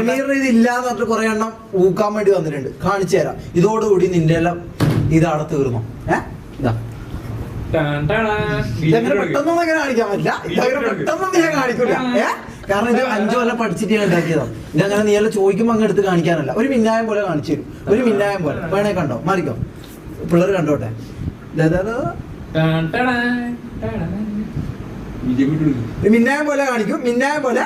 ഷമീറിന് ഇത് ഇല്ലാന്ന് പറഞ്ഞിട്ട് കുറെ എണ്ണം ഊക്കാൻ വേണ്ടി വന്നിട്ടുണ്ട്. കാണിച്ചു തരാം. ഇതോടുകൂടി നിന്റെ എല്ലാം ഇതവിടെ തീർന്നു. ഇതാ ഇതങ്ങനെ പെട്ടെന്നൊന്നും അങ്ങനെ കാണിക്കാൻ പറ്റില്ല. ഇതങ്ങനെ പെട്ടെന്നൊന്നും ഞാൻ കാണിക്കൂല. കാരണം ഇത് 5 കൊല്ലം പഠിച്ചിട്ട് ഞാൻ ഉണ്ടാക്കിയതാണ്. ഇതങ്ങനെ നീ എല്ലാം ചോദിക്കുമ്പോൾ അങ്ങ് എടുത്ത് കാണിക്കാനല്ല. ഒരു മിന്നായം പോലെ കാണിച്ചു തരും. ഒരു മിന്നായം പോലെ വേണേ കണ്ടോ, മാറിക്കോ, പിള്ളേർ കണ്ടോട്ടെ. മിന്നായം പോലെ കാണിക്കും. മിന്നായം പോലെ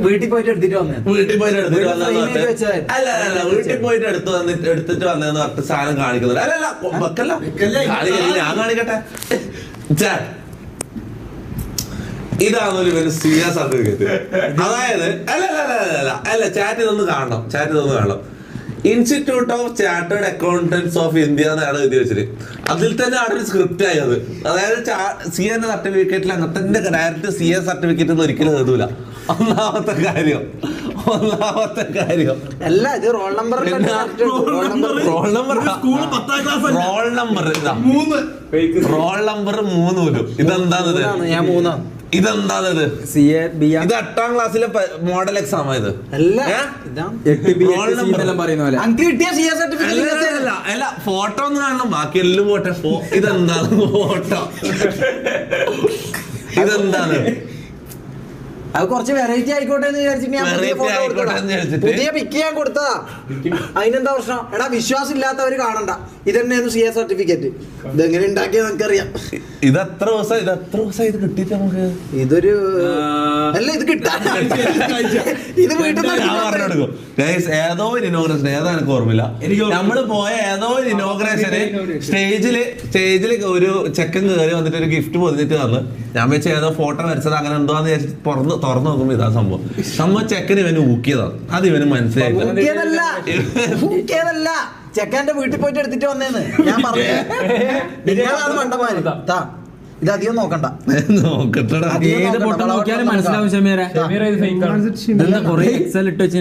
വീട്ടിൽ പോയിട്ട് എടുത്തിട്ട് വന്നേ. വീട്ടിൽ പോയിട്ട് എടുത്തിട്ട് എടുത്തിട്ട് വന്നതെന്ന് പറഞ്ഞിട്ട് സാധനം കാണിക്കുന്നില്ല. അല്ലല്ല ഞാൻ കാണിക്കട്ടെ. ഇതാണൊരു ഒരു സീരിയസ് സർട്ടിഫിക്കറ്റ്. അതായത് അല്ല ചാറ്റ് ഇതൊന്ന് കാണണം. Institute of chartered accountants of India എന്നാണ് എഴുതി വെച്ചത്. അതിൽ തന്നെ അവിടെ ഒരു സ്ക്രിപ്റ്റ് ആയത്. അതായത് CA സർട്ടിഫിക്കറ്റിൽ അങ്ങനത്തെ ഡയറക്റ്റ് CA സർട്ടിഫിക്കറ്റ് ഒന്നും ഒരിക്കലും എഴുതൂല. ഒന്നാമത്തെ കാര്യം അല്ല, ഇത് റോൾ നമ്പർ പോലും. ഇതെന്താണത്? ഞാൻ 3 ഇതെന്താണത്? ഇത് 8ാം ക്ലാസ്സിലെ മോഡൽ എക്സാം ആയത്. അല്ല ഫോട്ടോ ഒന്ന് കാണണം, ബാക്കി എല്ലാം പോട്ടെ. ഇതെന്താണ് ഫോട്ടോ? ഇതെന്താണ്? അത് കുറച്ച് വെറൈറ്റി ആയിക്കോട്ടെ എന്ന് വിചാരിച്ചിട്ട് പുതിയ പിക്ക് ഞാൻ കൊടുത്തതാ. അതിനെന്താ പ്രശ്നം? എടാ, വിശ്വാസം ഇല്ലാത്തവര് കാണണ്ട. ഇതന്നെയായിരുന്നു CA സർട്ടിഫിക്കറ്റ്. ഇതെങ്ങനെ ഉണ്ടാക്കിയത് നമുക്കറിയാം. ഇത് എത്ര ദിവസം ഇത് കിട്ടിയിട്ട് നമുക്ക് ഇതൊരു അല്ല, ഇത് കിട്ടാൻ ഇത് വീട്ടിൽ ഏതോ ഒരു ഇനോഗ്രേഷൻ, ഏതാ എനിക്ക് ഓർമ്മയില്ല. നമ്മള് പോയ ഏതോ ഒരു ഇനോഗ്രേഷന് സ്റ്റേജില് ഒരു ചെക്കൻ കയറി വന്നിട്ട് ഒരു ഗിഫ്റ്റ് പൊതിഞ്ഞിട്ട് തന്നു. ഞാൻ വെച്ച് ഏതോ ഫോട്ടോ വരച്ചത് അങ്ങനെ എന്തോന്ന് വിചാരിച്ചിട്ട് തുറന്നു നോക്കുമ്പോ ഇതാ സംഭവം ചെക്കന് ഇവന് ഊക്കിയതാണ്. അത് ഇവന് മനസ്സിലായില്ല. ചെക്കന്റെ വീട്ടിൽ പോയിട്ട് എടുത്തിട്ട് വന്നേന്ന് ഞാൻ പറഞ്ഞു. നിങ്ങളാണ് മണ്ടന്മാര്. ഇത് അധികം നോക്കണ്ട. നോക്കട്ടെടാ, ഏത് പൊട്ടം നോക്കിയാലും മനസ്സിലാവും. ഷമീറ, ഇത് ഫേക്ക് ആണ്. കൊറേ എക്സൽ ഇട്ട് വെച്ച്